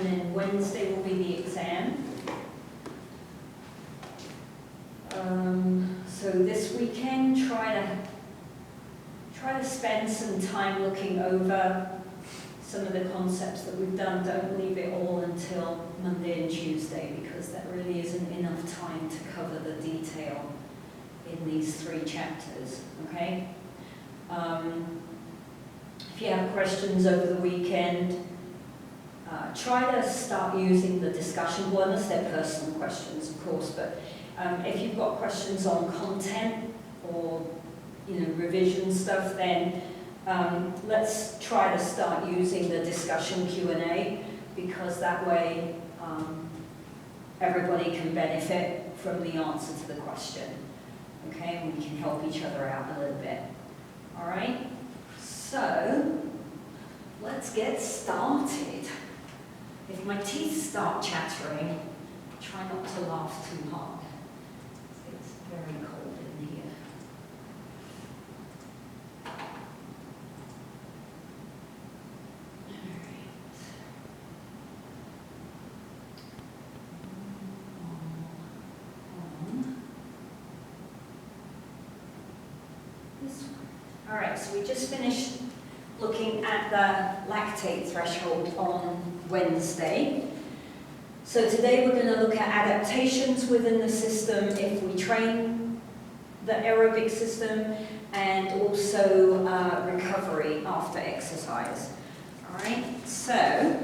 and then Wednesday will be the exam. So this weekend, try to spend some time looking over some of the concepts that we've done. Don't leave it all until Monday and Tuesday, because there really isn't enough time to cover the detail in these 3 chapters, okay? If you have questions over the weekend, try to start using the discussion board, unless they're personal questions, of course, but if you've got questions on content or revision stuff, then let's try to start using the discussion Q&A, because that way everybody can benefit from the answer to the question. Okay, and we can help each other out a little bit. All right, so let's get started. If my teeth start chattering, try not to laugh too hard. It's very cold in here. All right, so we just finished looking at the lactate threshold on Wednesday. So today we're going to look at adaptations within the system if we train the aerobic system, and also recovery after exercise. All right, so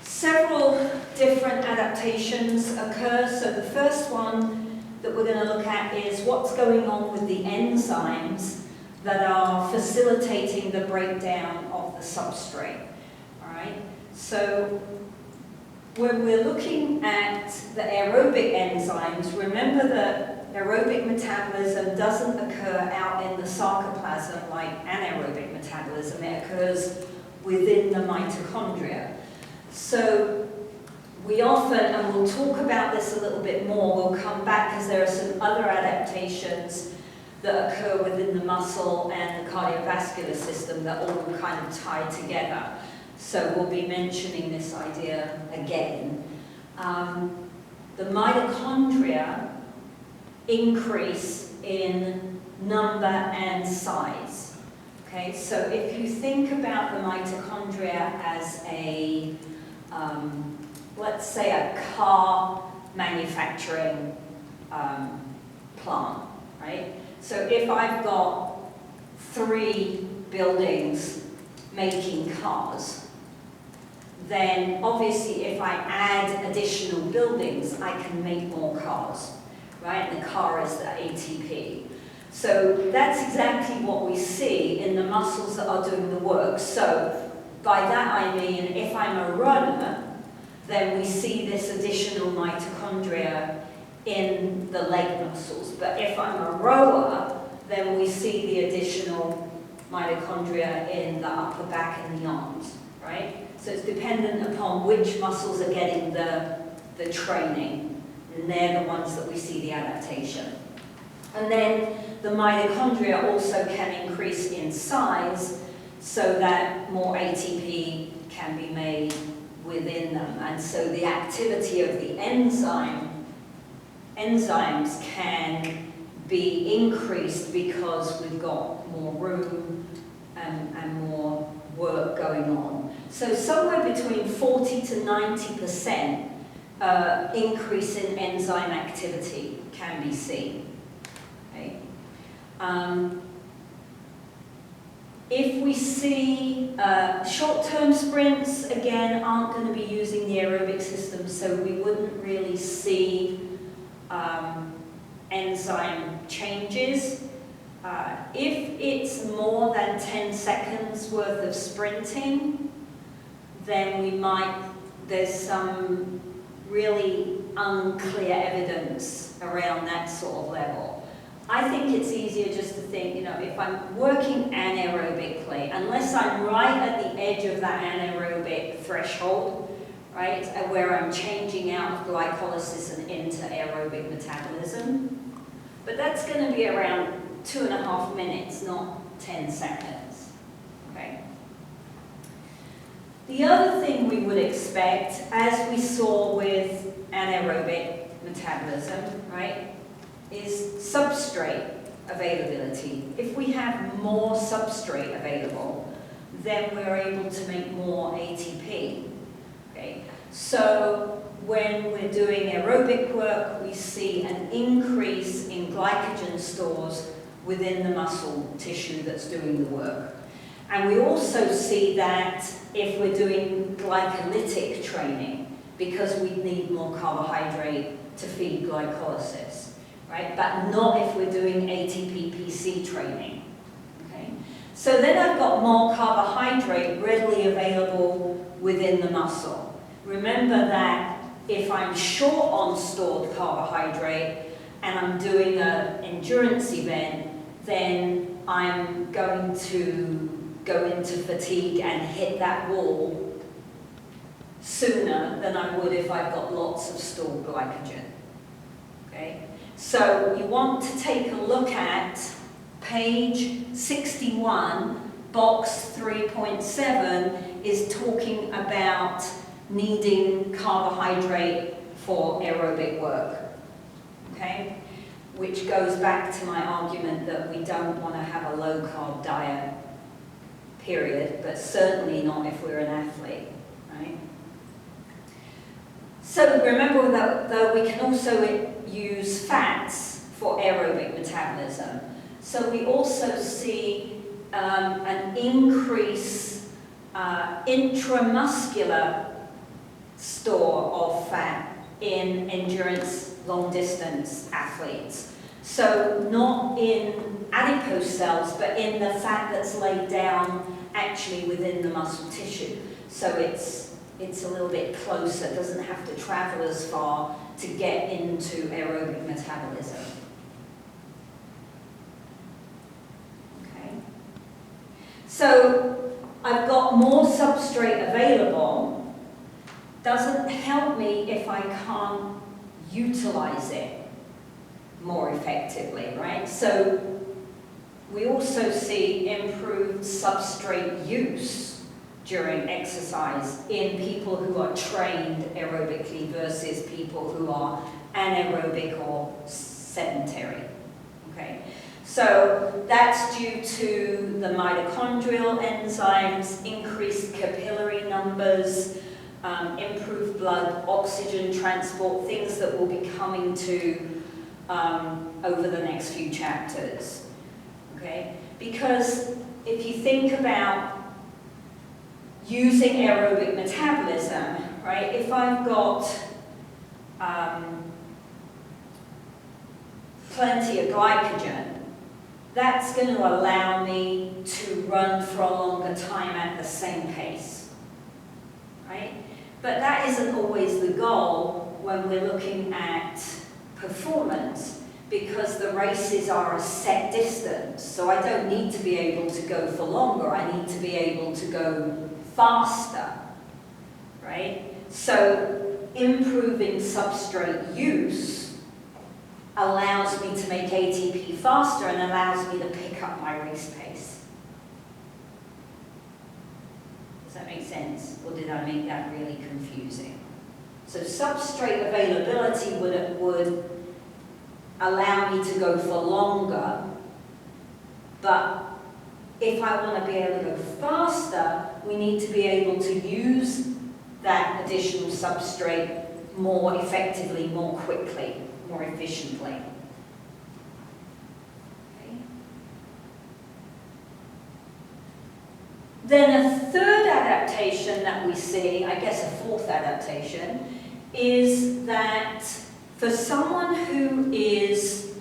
several different adaptations occur. So the first one that we're going to look at is what's going on with the enzymes that are facilitating the breakdown of the substrate. All right, so when we're looking at the aerobic enzymes, remember that aerobic metabolism doesn't occur out in the sarcoplasm like anaerobic metabolism. It occurs within the mitochondria. So we often, and we'll talk about this a little bit more, we'll come back because there are some other adaptations that occur within the muscle and the cardiovascular system that all kind of tie together. So we'll be mentioning this idea again. The mitochondria increase in number and size. Okay, so if you think about the mitochondria as a let's say a car manufacturing plant, right? So if I've got 3 buildings making cars, then obviously if I add additional buildings, I can make more cars, right? And the car is the ATP. So that's exactly what we see in the muscles that are doing the work. So by that I mean, if I'm a runner, then we see this additional mitochondria in the leg muscles. But if I'm a rower, then we see the additional mitochondria in the upper back and the arms, right? So it's dependent upon which muscles are getting the training, and they're the ones that we see the adaptation. And then the mitochondria also can increase in size so that more ATP can be made within them, and so the activity of the enzymes can be increased because we've got more room and more work going on. So somewhere between 40 to 90% increase in enzyme activity can be seen. Okay? If we see short-term sprints, again, aren't going to be using the aerobic system, so we wouldn't really see enzyme changes. If it's more than 10 seconds worth of sprinting, then there's some really unclear evidence around that sort of level. I think it's easier just to think, if I'm working anaerobically, unless I'm right at the edge of that anaerobic threshold, right, where I'm changing out of glycolysis and into aerobic metabolism, but that's going to be around 2.5 minutes, not 10 seconds, okay? The other thing we would expect, as we saw with anaerobic metabolism, right, is substrate availability. If we have more substrate available, then we're able to make more ATP. Okay? So when we're doing aerobic work, we see an increase in glycogen stores within the muscle tissue that's doing the work. And we also see that if we're doing glycolytic training, because we need more carbohydrate to feed glycolysis, right? But not if we're doing ATP-PC training, okay? So then I've got more carbohydrate readily available within the muscle. Remember that if I'm short on stored carbohydrate and I'm doing an endurance event, then I'm going to go into fatigue and hit that wall sooner than I would if I've got lots of stored glycogen. Okay? So you want to take a look at page 61, box 3.7 is talking about needing carbohydrate for aerobic work. Okay? Which goes back to my argument that we don't want to have a low-carb diet, period, but certainly not if we're an athlete, right? So remember that we can also use fats for aerobic metabolism. So we also see an increase intramuscular store of fat in endurance long-distance athletes. So not in adipose cells, but in the fat that's laid down actually within the muscle tissue. So it's a little bit closer, doesn't have to travel as far to get into aerobic metabolism. Okay. So I've got more substrate available. Doesn't help me if I can't utilize it more effectively, right? So we also see improved substrate use during exercise in people who are trained aerobically versus people who are anaerobic or sedentary, okay? So that's due to the mitochondrial enzymes, increased capillary numbers, improved blood oxygen transport, things that we'll be coming to over the next few chapters, okay? Because if you think about using aerobic metabolism, right, if I've got plenty of glycogen, that's going to allow me to run for a longer time at the same pace, right? But that isn't always the goal when we're looking at performance, because the races are a set distance. So I don't need to be able to go for longer, I need to be able to go faster, right? So improving substrate use allows me to make ATP faster and allows me to pick up my race pace. Does that make sense? Or did I make that really confusing? So substrate availability would allow me to go for longer, but if I want to be able to go faster, we need to be able to use that additional substrate more effectively, more quickly, more efficiently. Okay. Then a third adaptation that we see, I guess a fourth adaptation, is that for someone who is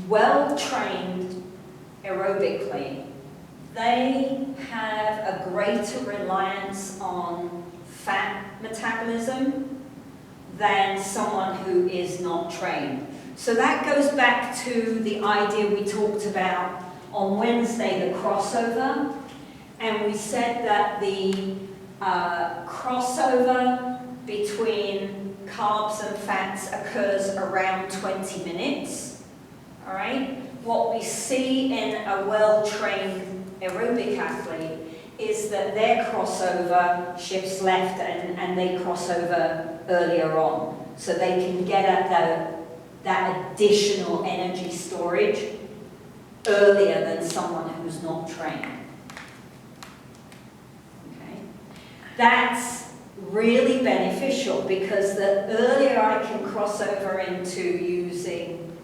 well-trained aerobically, they have a greater reliance on fat metabolism than someone who is not trained. So that goes back to the idea we talked about on Wednesday, the crossover. And we said that the crossover between carbs and fats occurs around 20 minutes. All right? What we see in a well-trained aerobic athlete is that their crossover shifts left and they cross over earlier on. So they can get at that additional energy storage earlier than someone who's not trained. Okay? That's really beneficial because the earlier I can cross over into using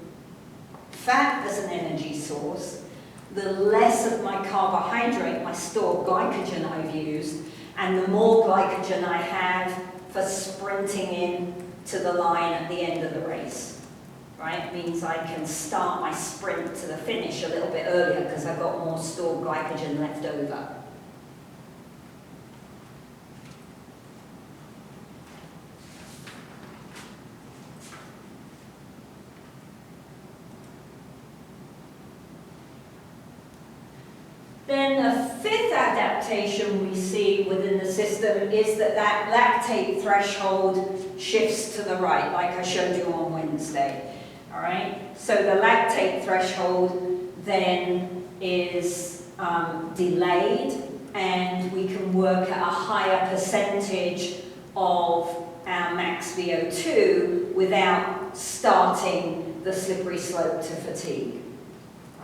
fat as an energy source, the less of my carbohydrate, my stored glycogen I've used, and the more glycogen I have for sprinting in to the line at the end of the race. Right? It means I can start my sprint to the finish a little bit earlier because I've got more stored glycogen left over. Then a fifth adaptation we see within the system is that lactate threshold shifts to the right, like I showed you on Wednesday. All right? So the lactate threshold then is delayed, and we can work at a higher percentage of our max VO2 without starting the slippery slope to fatigue.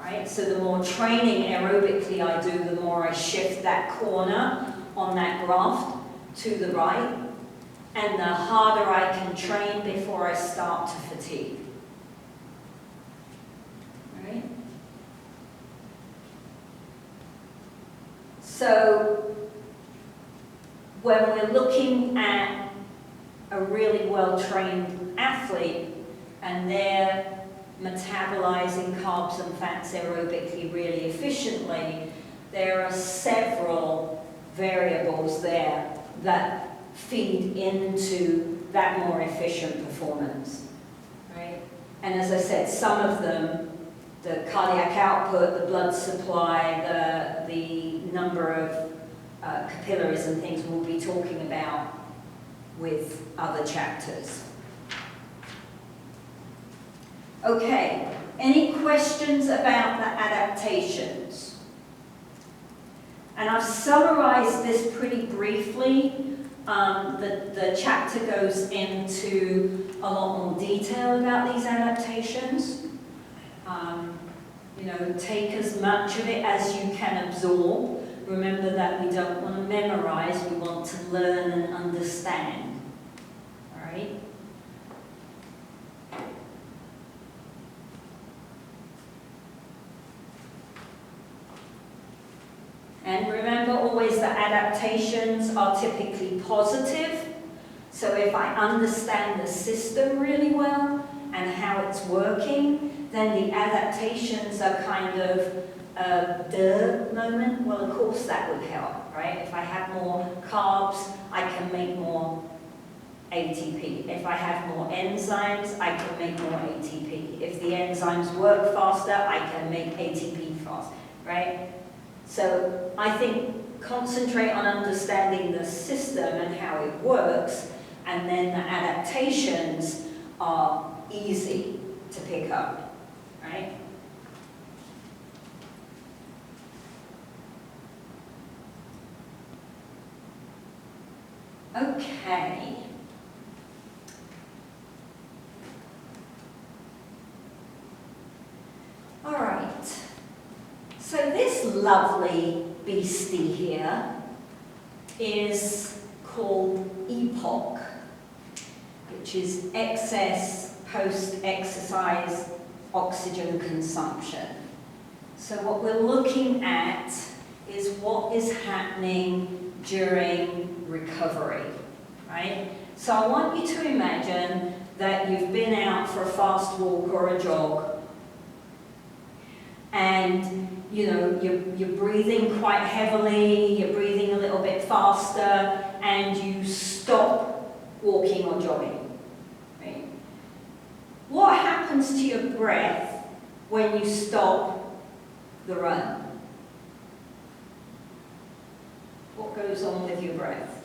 Right? So the more training aerobically I do, the more I shift that corner on that graft to the right, and the harder I can train before I start to fatigue. Right? So when we're looking at a really well-trained athlete and they're metabolizing carbs and fats aerobically really efficiently, there are several variables there that feed into that more efficient performance, right? And as I said, some of them, the cardiac output, the blood supply, the number of capillaries and things we'll be talking about with other chapters. Okay, any questions about the adaptations? And I've summarized this pretty briefly. The chapter goes into a lot more detail about these adaptations. You know, take as much of it as you can absorb. Remember that we don't want to memorize, we want to learn and understand. All right? And remember always that adaptations are typically positive. So if I understand the system really well and how it's working, then the adaptations are kind of a duh moment. Well, of course that would help, right? If I have more carbs, I can make more ATP. If I have more enzymes, I can make more ATP. If the enzymes work faster, I can make ATP faster, right? So I think concentrate on understanding the system and how it works, and then the adaptations are easy to pick up, right? Okay. All right. So this lovely beastie here is called EPOC, which is excess post-exercise oxygen consumption. So what we're looking at is what is happening during recovery, right? So I want you to imagine that you've been out for a fast walk or a jog, and you know, you're breathing quite heavily, you're breathing a little bit faster, and you stop walking or jogging, right? What happens to your breath when you stop the run? What goes on with your breath?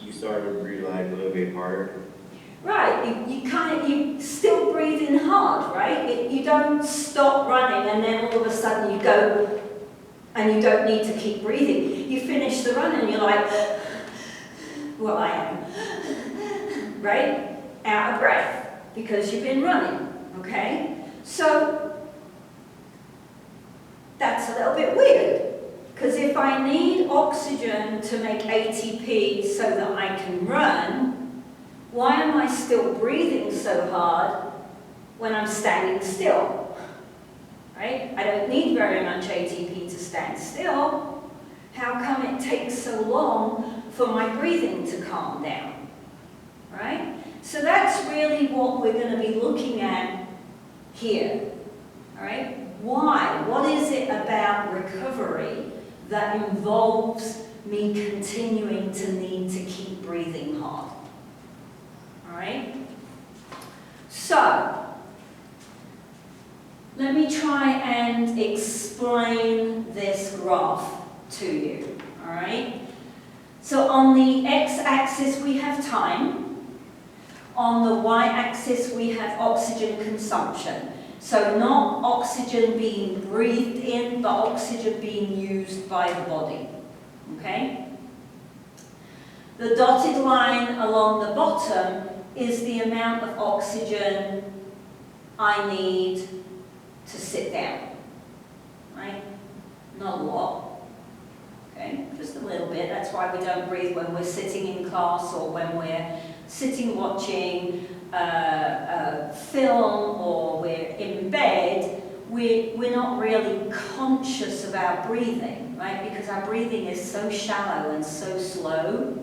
You start to breathe like a little bit harder. Right, you still breathing hard, right? You don't stop running and then all of a sudden you go and you don't need to keep breathing. You finish the run and you're like, well, I am, right? Out of breath, because you've been running, okay? So, that's a little bit weird, because if I need oxygen to make ATP so that I can run, why am I still breathing so hard when I'm standing still? Right? I don't need very much ATP to stand still. How come it takes so long for my breathing to calm down? Right? So that's really what we're going to be looking at here. All right? Why? What is it about recovery that involves me continuing to need to keep breathing hard? All right? So, let me try and explain this graph to you. All right? So on the x-axis we have time. On the y-axis we have oxygen consumption. So not oxygen being breathed in, but oxygen being used by the body. Okay? The dotted line along the bottom is the amount of oxygen I need to sit down. Right? Not a lot. Okay? Just a little bit. That's why we don't breathe when we're sitting in class or when we're sitting watching film or we're in bed. We're not really conscious of our breathing, right? Because our breathing is so shallow and so slow,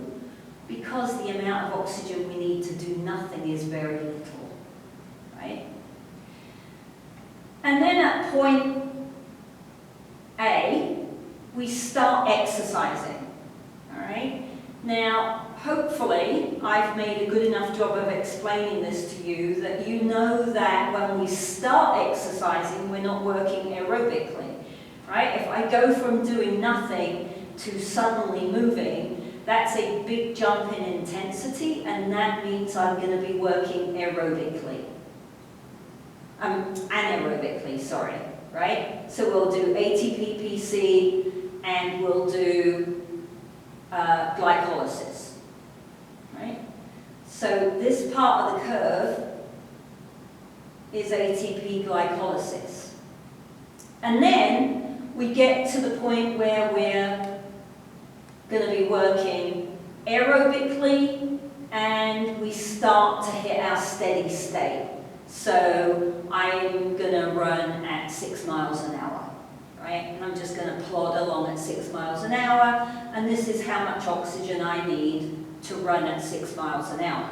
because the amount of oxygen we need to do nothing is very little, right? And then at point A, we start exercising, all right? Now, hopefully, I've made a good enough job of explaining this to you that you know that when we start exercising, we're not working aerobically, right? If I go from doing nothing to suddenly moving, that's a big jump in intensity, and that means I'm going to be working aerobically. Anaerobically, sorry, right? So we'll do ATP-PC and we'll do glycolysis, right? So this part of the curve is ATP glycolysis. And then we get to the point where we're going to be working aerobically and we start to hit our steady state. So I'm going to run at 6 miles an hour, right? And I'm just going to plod along at 6 miles an hour, and this is how much oxygen I need to run at 6 miles an hour.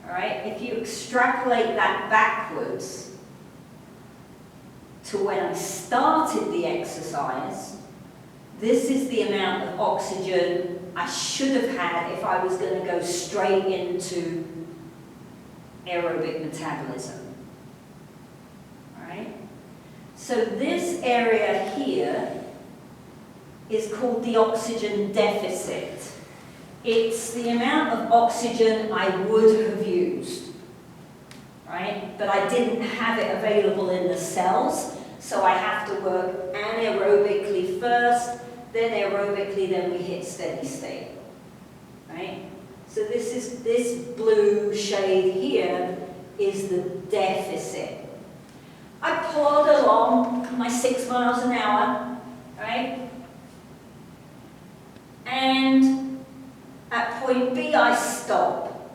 All right? If you extrapolate that backwards to when I started the exercise, this is the amount of oxygen I should have had if I was going to go straight into aerobic metabolism. All right? So this area here is called the oxygen deficit. It's the amount of oxygen I would have used, right? But I didn't have it available in the cells, so I have to work anaerobically first, then aerobically, then we hit steady state, right? So this blue shade here is the deficit. I plod along my 6 miles an hour, right? And at point B, I stop.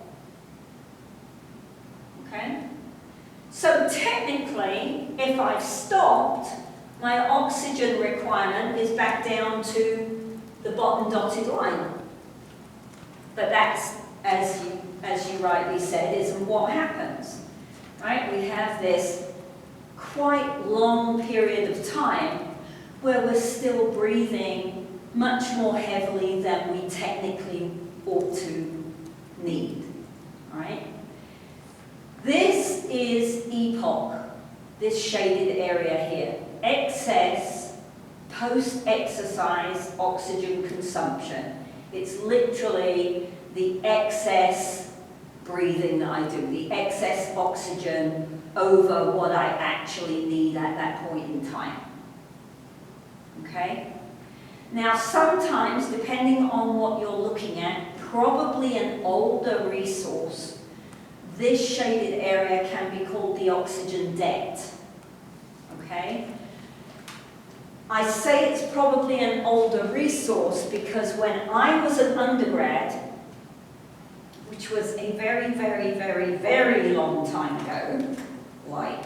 Okay? So technically, if I've stopped, my oxygen requirement is back down to the bottom dotted line. But that's, as you rightly said, isn't what happens. Right? We have this quite long period of time where we're still breathing much more heavily than we technically ought to need. Right? This is epoch, this shaded area here. Excess post-exercise oxygen consumption. It's literally the excess breathing that I do, the excess oxygen over what I actually need at that point in time. okay? Now sometimes, depending on what you're looking at, probably an older resource, this shaded area can be called the oxygen debt, okay? I say it's probably an older resource because when I was an undergrad, which was a very, very, very, very long time ago, like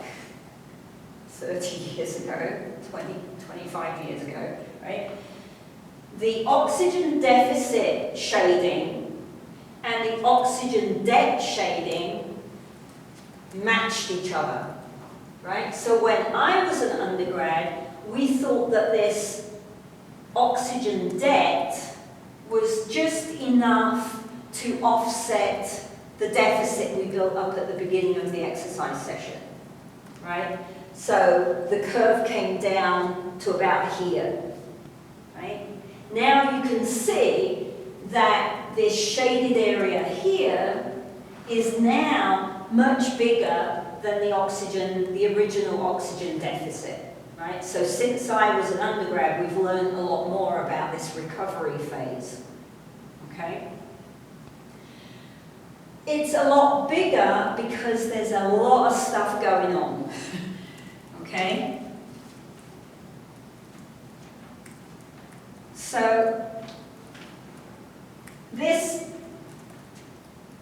30 years ago, 20, 25 years ago, right? The oxygen deficit shading and the oxygen debt shading matched each other, right? So when I was an undergrad, we thought that this oxygen debt was just enough to offset the deficit we built up at the beginning of the exercise session, right? So the curve came down to about here, right? Now you can see that this shaded area here is now much bigger than the original oxygen deficit, right? So since I was an undergrad, we've learned a lot more about this recovery phase, okay? It's a lot bigger because there's a lot of stuff going on, okay? So this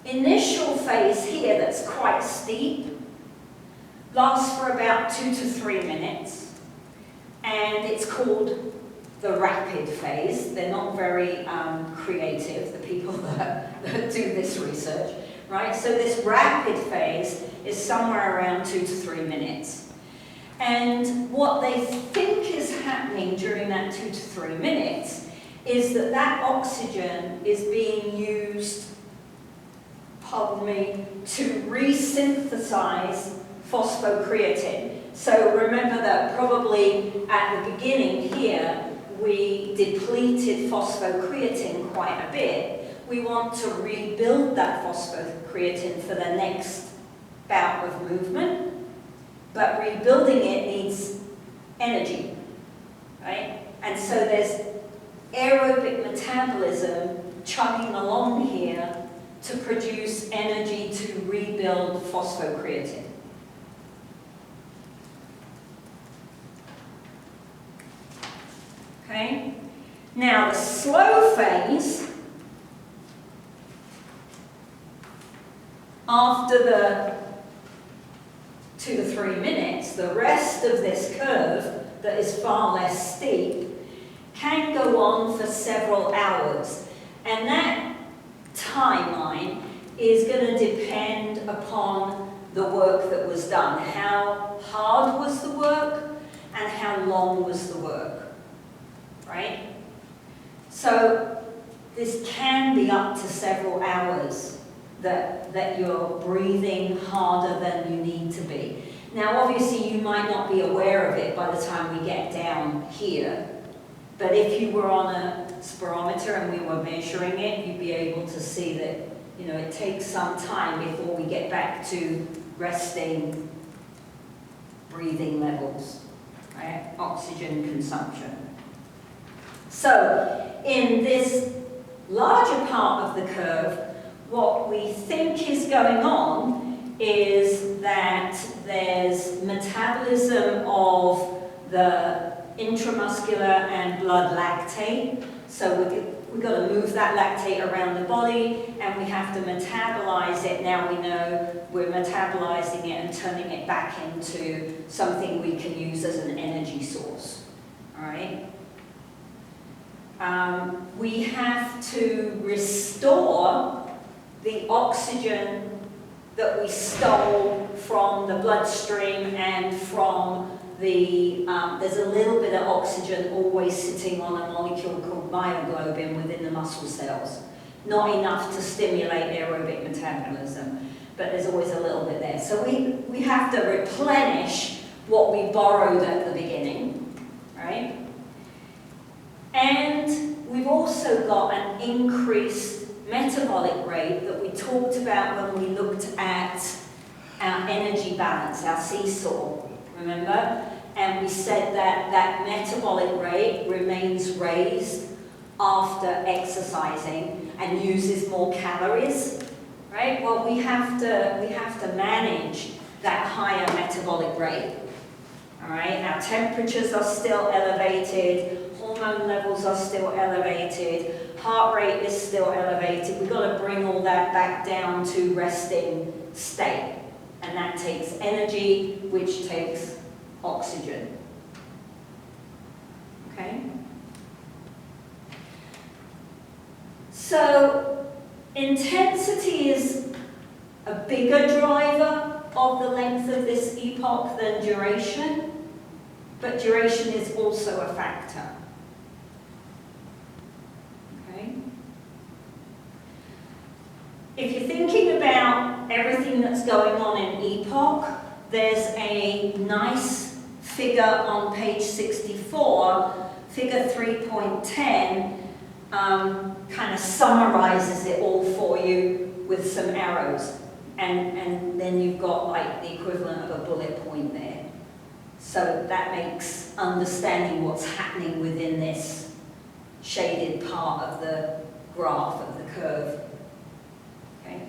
initial phase here that's quite steep lasts for about 2 to 3 minutes, and it's called the rapid phase. They're not very creative, the people that do this research, right? So this rapid phase is somewhere around 2 to 3 minutes. And what they think is happening during that 2 to 3 minutes is that that oxygen is being used, pardon me, to resynthesize phosphocreatine. So remember that probably at the beginning here, we depleted phosphocreatine quite a bit. We want to rebuild that phosphocreatine for the next bout of movement, but rebuilding it needs energy, right? And so there's aerobic metabolism chugging along here to produce energy to rebuild phosphocreatine. Okay? Now the slow phase, after the 2 to 3 minutes, the rest of this curve that is far less steep can go on for several hours. And that timeline is going to depend upon the work that was done. How hard was the work and how long was the work, right? So this can be up to several hours that you're breathing harder than you need to be. Now obviously you might not be aware of it by the time we get down here, but if you were on a spirometer and we were measuring it, you'd be able to see that, you know, it takes some time before we get back to resting breathing levels, right? Oxygen consumption. So in this larger part of the curve, what we think is going on is that there's metabolism of the intramuscular and blood lactate. So we've got to move that lactate around the body and we have to metabolize it. Now we know we're metabolizing it and turning it back into something we can use as an energy source. All right? We have to restore the oxygen that we stole from the bloodstream and from the, there's a little bit of oxygen always sitting on a molecule called myoglobin within the muscle cells. Not enough to stimulate aerobic metabolism, but there's always a little bit there. So we have to replenish what we borrowed at the beginning, right? And we've also got an increased metabolic rate that we talked about when we looked at our energy balance, our seesaw, remember? and we said that that metabolic rate remains raised after exercising and uses more calories, right? Well, we have to manage that higher metabolic rate. All right, our temperatures are still elevated, hormone levels are still elevated, heart rate is still elevated. We've got to bring all that back down to resting state. And that takes energy, which takes oxygen. Okay? So, intensity is a bigger driver of the length of this epoch than duration, but duration is also a factor. Okay? If you're thinking about everything that's going on in epoch, there's a nice figure on page 64, figure 3.10, kind of summarizes it all for you with some arrows. And then you've got like the equivalent of a bullet point there. So that makes understanding what's happening within this shaded part of the graph, of the curve. Okay?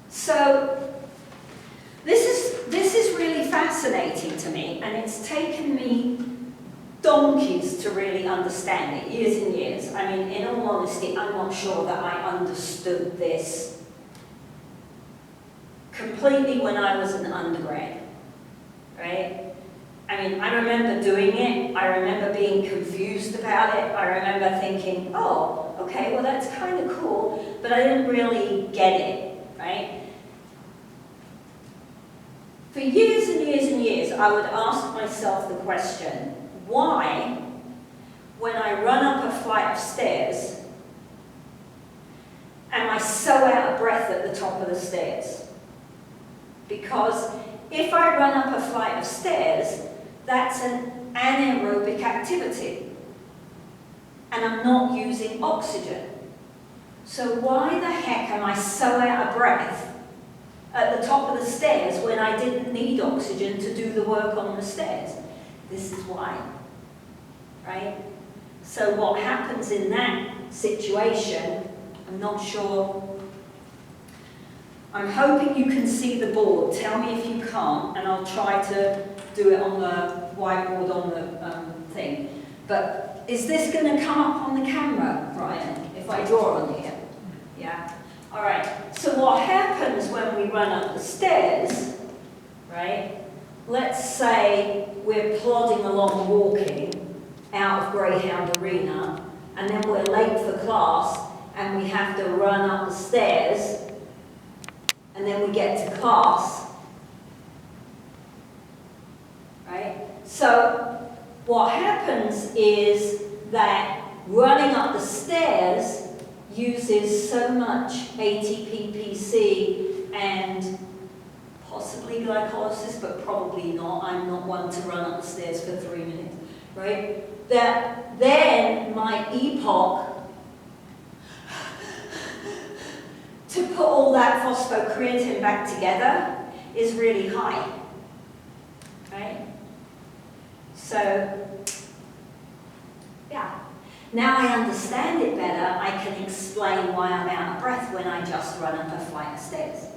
So this is really fascinating to me, and it's taken me donkeys to really understand it, years and years. I mean, in all honesty, I'm not sure that I understood this completely when I was an undergrad, right? I mean, I remember doing it, I remember being confused about it, I remember thinking, oh, okay, well that's kind of cool, but I didn't really get it, right? For years and years and years, I would ask myself the question, why, when I run up a flight of stairs, am I so out of breath at the top of the stairs? Because if I run up a flight of stairs, that's an anaerobic activity, and I'm not using oxygen. So why the heck am I so out of breath at the top of the stairs when I didn't need oxygen to do the work on the stairs? This is why, right? So what happens in that situation, I'm not sure. I'm hoping you can see the board. Tell me if you can't, and I'll try to do it on the whiteboard on the thing. But is this going to come up on the camera, Ryan, if I draw on here? Yeah? All right. So what happens when we run up the stairs, right? Let's say we're plodding along walking out of Greyhound Arena, and then we're late for class, and we have to run up the stairs, and then we get to class, right? So what happens is that running up the stairs uses so much ATP-PC and possibly glycolysis, but probably not. I'm not one to run up the stairs for 3 minutes, right? That then my epoch to put all that phosphocreatine back together is really high, right? So, yeah. Now I understand it better, I can explain why I'm out of breath when I just run up a flight of stairs,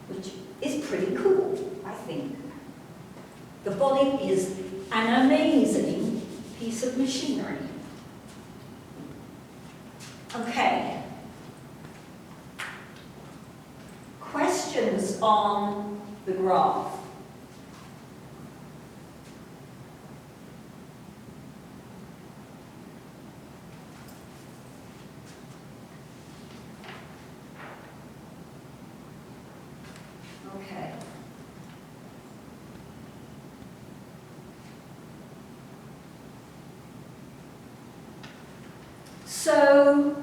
which is pretty cool, I think. The body is an amazing piece of machinery. Okay. Questions on the graph? Okay. So,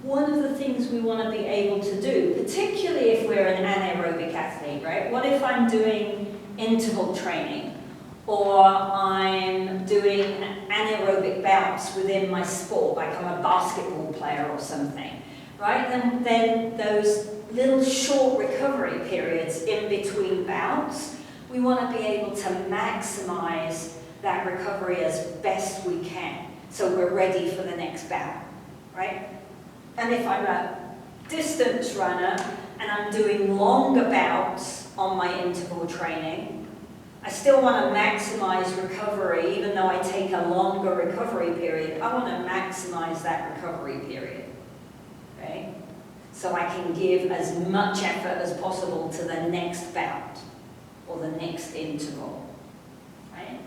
one of the things we want to be able to do, particularly if we're an anaerobic athlete, right? What if I'm doing interval training, or I'm doing anaerobic bouts within my sport, like I'm a basketball player or something, right? Then those little short recovery periods in between bouts, we want to be able to maximize that recovery as best we can, so we're ready for the next bout, right? And if I'm a distance runner and I'm doing longer bouts on my interval training, I still want to maximize recovery. Even though I take a longer recovery period, I want to maximize that recovery period, okay? So I can give as much effort as possible to the next bout or the next interval, right?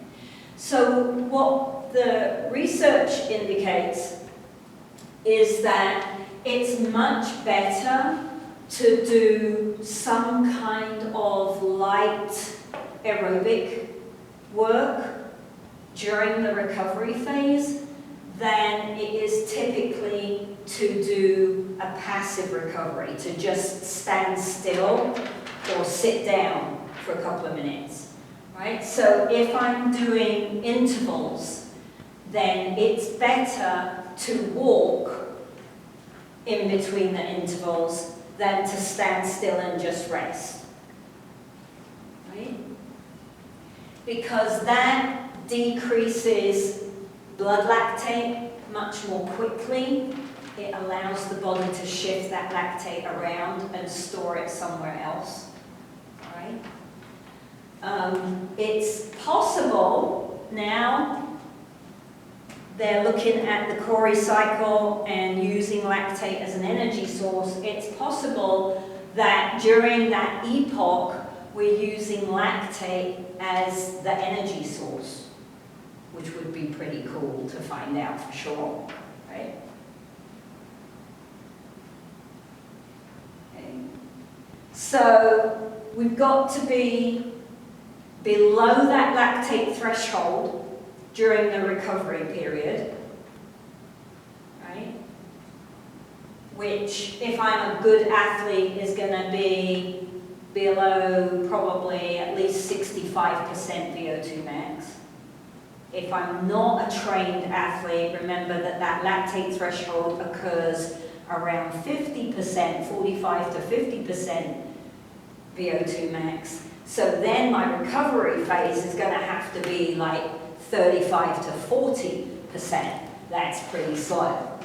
So what the research indicates is that it's much better to do some kind of light aerobic work during the recovery phase than it is typically to do a passive recovery, to just stand still or sit down for a couple of minutes, right? So if I'm doing intervals, then it's better to walk in between the intervals than to stand still and just rest, right? Because that decreases blood lactate much more quickly. It allows the body to shift that lactate around and store it somewhere else, right? It's possible now, they're looking at the Cori cycle and using lactate as an energy source. It's possible that during that epoch, we're using lactate as the energy source, which would be pretty cool to find out for sure, right? Okay. So we've got to be below that lactate threshold during the recovery period, right? Which, if I'm a good athlete, is going to be below probably at least 65% VO2 max. If I'm not a trained athlete, remember that that lactate threshold occurs around 50%, 45 to 50% VO2 max. So then my recovery phase is going to have to be like 35 to 40%. That's pretty slow.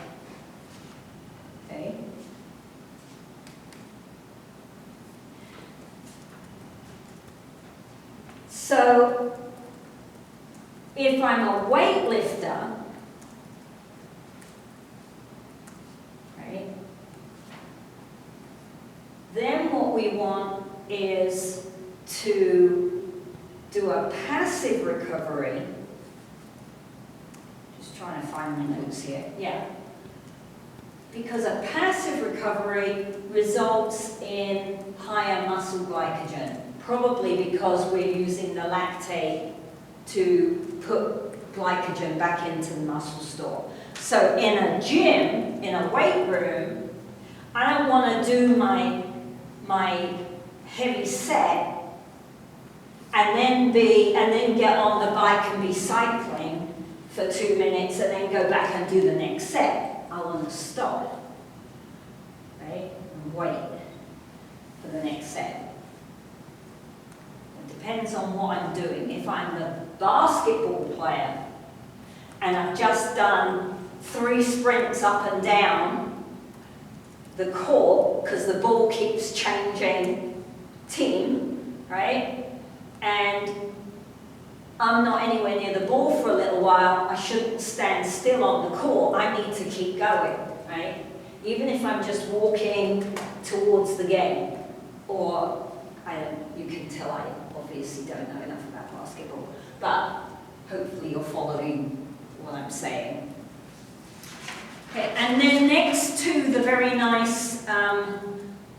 Okay. So if I'm a weightlifter, right, then what we want is to do a passive recovery. Just trying to find my notes here. Yeah. Because a passive recovery results in higher muscle glycogen, probably because we're using the lactate to put glycogen back into the muscle store. So in a gym, in a weight room, I don't want to do my heavy set and then get on the bike and be cycling for 2 minutes and then go back and do the next set. I want to stop, right, and wait for the next set. It depends on what I'm doing. If I'm the basketball player and I've just done 3 sprints up and down the court because the ball keeps changing team, right? And I'm not anywhere near the ball for a little while, I shouldn't stand still on the court. I need to keep going, right? Even if I'm just walking towards the game, or you can tell I obviously don't know enough about basketball, but hopefully you're following what I'm saying. Okay, and then next to the very nice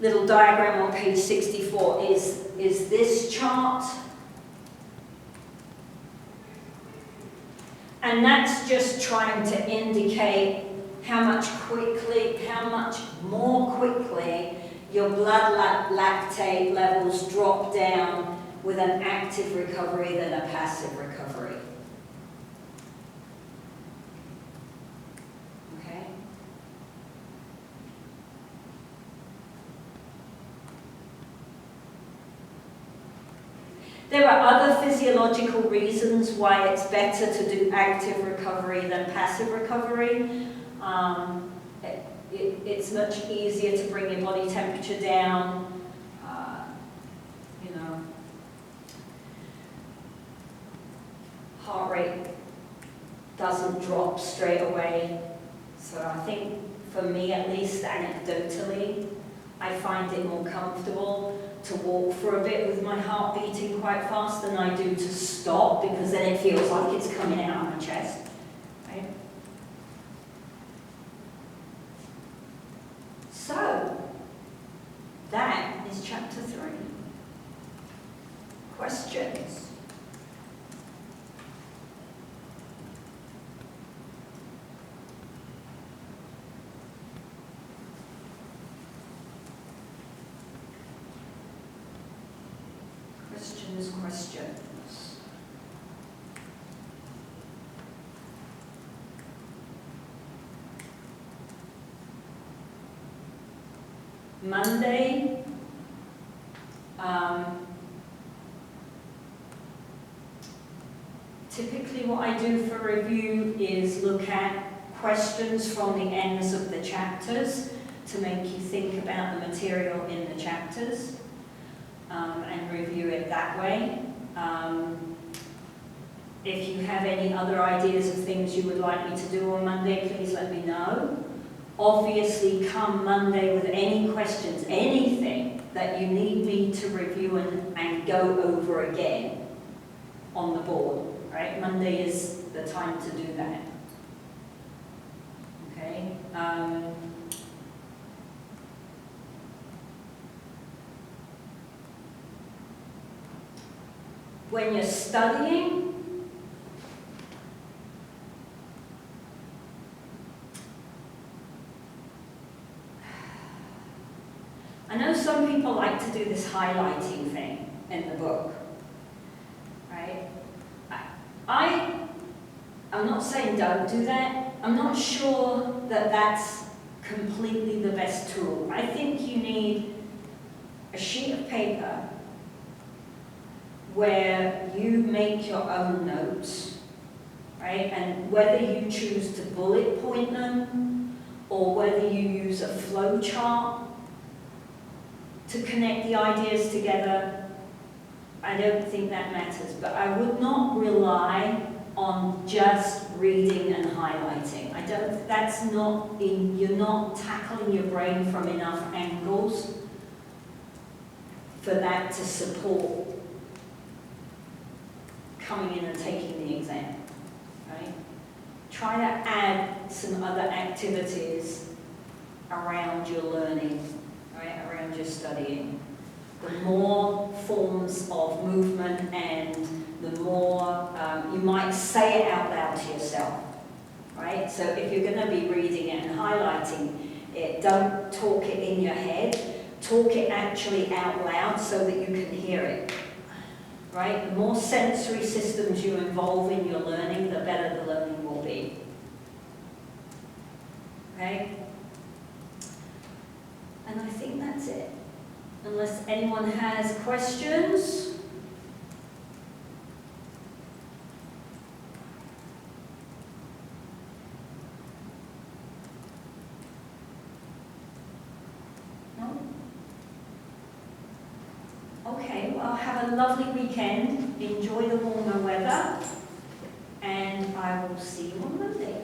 little diagram on page 64 is this chart. And that's just trying to indicate how much more quickly your blood lactate levels drop down with an active recovery than a passive recovery. Okay? There are other physiological reasons why it's better to do active recovery than passive recovery. It's much easier to bring your body temperature down. You know, heart rate doesn't drop straight away. So I think, for me at least, anecdotally, I find it more comfortable to walk for a bit with my heart beating quite fast than I do to stop, because then it feels like it's coming out of my chest. Right? So, that is chapter 3. Questions? Questions. Monday, typically what I do for review is look at questions from the ends of the chapters to make you think about the material in the chapters. And review it that way. If you have any other ideas of things you would like me to do on Monday, please let me know. Obviously, come Monday with any questions, anything that you need me to review and go over again on the board. Right? Monday is the time to do that. Okay. When you're studying, I know some people like to do this highlighting thing in the book, right? I'm not saying don't do that. I'm not sure that that's completely the best tool. I think you need a sheet of paper where you make your own notes, right? And whether you choose to bullet point them or whether you use a flow chart to connect the ideas together, I don't think that matters. But I would not rely on just reading and highlighting. You're not tackling your brain from enough angles for that to support coming in and taking the exam, right? Try to add some other activities around your learning, right? Around your studying. The more forms of movement and the more you might say it out loud to yourself, right? So if you're going to be reading it and highlighting it, don't talk it in your head. Talk it actually out loud so that you can hear it. Right? The more sensory systems you involve in your learning, the better the learning will be. Okay? And I think that's it. Unless anyone has questions. No? Okay, well, have a lovely weekend. Enjoy the warmer weather. And I will see you on Monday.